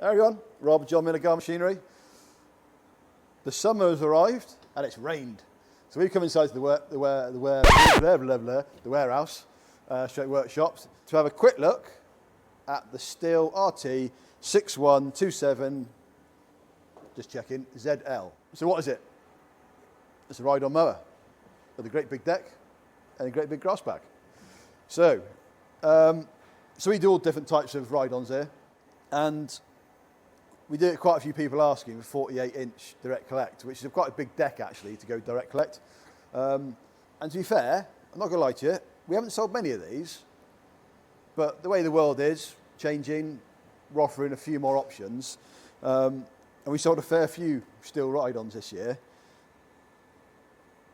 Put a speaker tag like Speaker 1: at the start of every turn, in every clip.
Speaker 1: There we go, Rob, John Miller Garden Machinery. The summer has arrived and it's rained. So we've come inside the warehouse, straight workshops, to have a quick look at the Stihl RT 6127, just checking, ZL. So what is it? It's a ride-on mower with a great big deck and a great big grass bag. So we do all different types of ride-ons here, and we do quite a few people asking for 48-inch direct collect, which is quite a big deck actually to go direct collect. And to be fair, I'm not going to lie to you, we haven't sold many of these, but the way the world is changing, we're offering a few more options. And we sold a fair few Stihl ride-ons this year.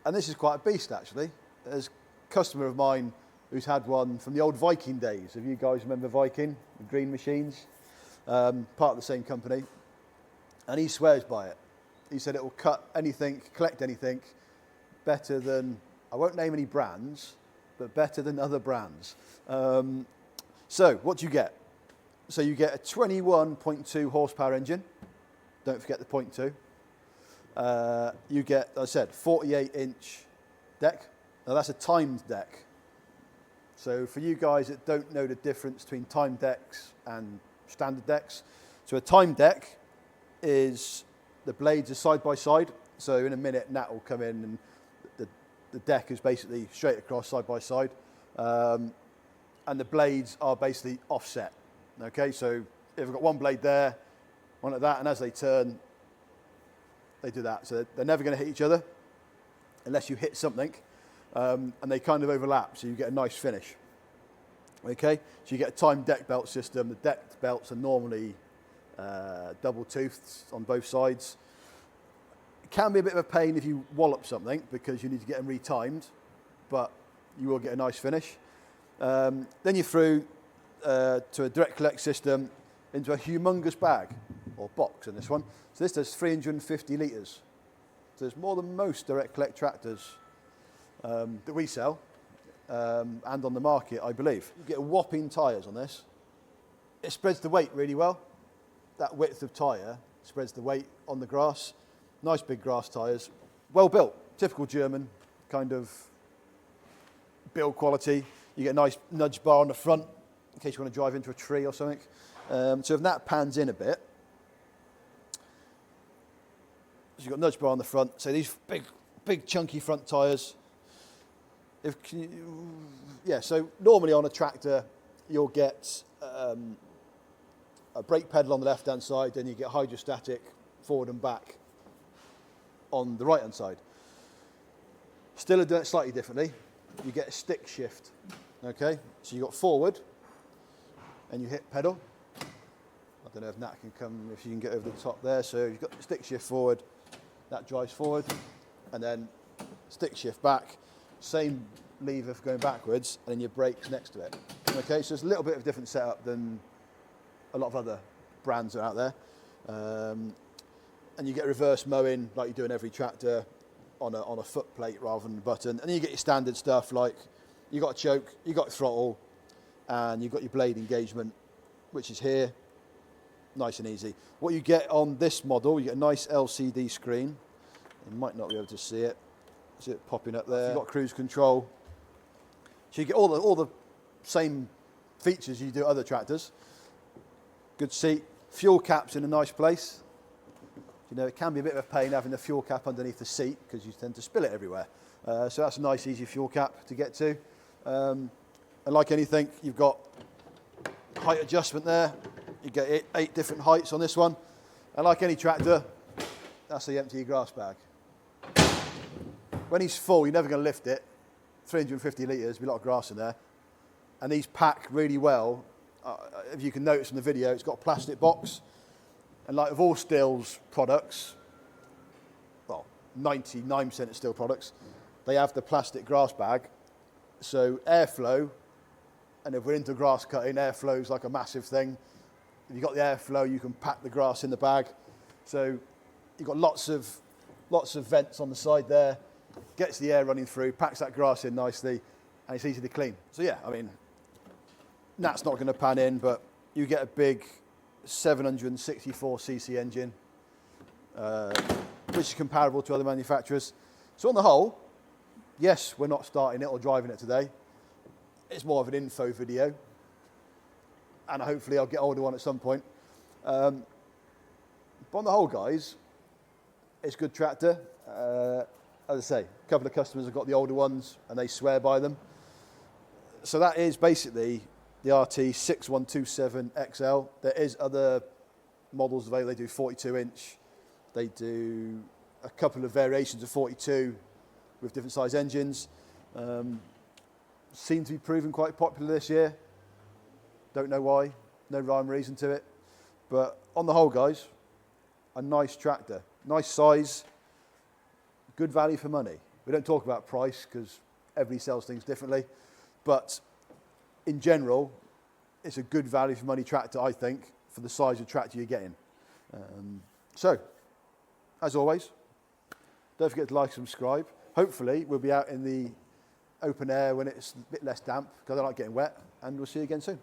Speaker 1: And this is quite a beast actually. There's a customer of mine who's had one from the old Viking days. If you guys remember Viking, the green machines? Part of the same company, and he swears by it. He said it will cut anything, collect anything better than, I won't name any brands, but better than other brands. So what do you get? So you get a 21.2 horsepower engine. Don't forget the 0.2. You get, as I said, 48-inch deck. Now that's a timed deck. So for you guys that don't know the difference between timed decks and standard decks. So a timed deck is the blades are side by side. So in a minute, Nat will come in and the deck is basically straight across side by side. And the blades are basically offset. Okay, so if we've got one blade there, one at that, and as they turn, they do that. So they're never going to hit each other unless you hit something. And they kind of overlap, so you get a nice finish. Okay, so you get a timed deck belt system. The deck belts are normally double toothed on both sides. It can be a bit of a pain if you wallop something because you need to get them retimed, but you will get a nice finish. Then you're through to a direct collect system into a humongous bag or box in this one. So this does 350 litres. So there's more than most direct collect tractors that we sell. And on the market, I believe. You get whopping tyres on this. It spreads the weight really well. That width of tyre spreads the weight on the grass. Nice big grass tyres. Well built, typical German kind of build quality. You get a nice nudge bar on the front in case you want to drive into a tree or something. So if that pans in a bit, so you've got a nudge bar on the front. So these big chunky front tyres. So normally on a tractor, you'll get a brake pedal on the left-hand side, then you get hydrostatic forward and back on the right-hand side. Stihl are doing it slightly differently. You get a stick shift, okay? So you got forward, and you hit pedal. I don't know if Nat can come, if you can get over the top there. So you've got stick shift forward, that drives forward, and then stick shift back. Same lever for going backwards, and then your brakes next to it. Okay, so it's a little bit of a different setup than a lot of other brands that are out there. And you get reverse mowing like you do in every tractor on a foot plate rather than a button. And then you get your standard stuff like you got a choke, you got a throttle, and you've got your blade engagement, which is here, nice and easy. What you get on this model, you get a nice LCD screen. You might not be able to see it. See it popping up there. You've got cruise control. So you get all the same features you do at other tractors. Good seat. Fuel cap's in a nice place. You know, it can be a bit of a pain having the fuel cap underneath the seat because you tend to spill it everywhere. So that's a nice, easy fuel cap to get to. And like anything, you've got height adjustment there. You get 8 different heights on this one. And like any tractor, that's the empty grass bag. When he's full, you're never going to lift it. 350 litres, there'll be a lot of grass in there. And these pack really well. If you can notice in the video, it's got a plastic box. And like of all Stihl's products, well, 99% of Stihl products, they have the plastic grass bag. So airflow, and if we're into grass cutting, airflow is like a massive thing. If you've got the airflow, you can pack the grass in the bag. So you've got lots of vents on the side there. Gets the air running through, packs that grass in nicely, and it's easy to clean. So yeah, I mean, Nat's not going to pan in, but you get a big 764cc engine, which is comparable to other manufacturers. So on the whole, yes, we're not starting it or driving it today. It's more of an info video, and hopefully I'll get hold of one at some point. But on the whole, guys, it's a good tractor. As I say, a couple of customers have got the older ones and they swear by them. So that is basically the RT 6127 XL. There is other models available. They do 42 inch. They do a couple of variations of 42 with different size engines. Seem to be proving quite popular this year. Don't know why, no rhyme or reason to it. But on the whole, guys, a nice tractor, nice size, good value for money. We don't talk about price because everybody sells things differently. But in general, it's a good value for money tractor, I think, for the size of tractor you're getting. So, as always, don't forget to like and subscribe. Hopefully, we'll be out in the open air when it's a bit less damp, because I don't like getting wet, and we'll see you again soon.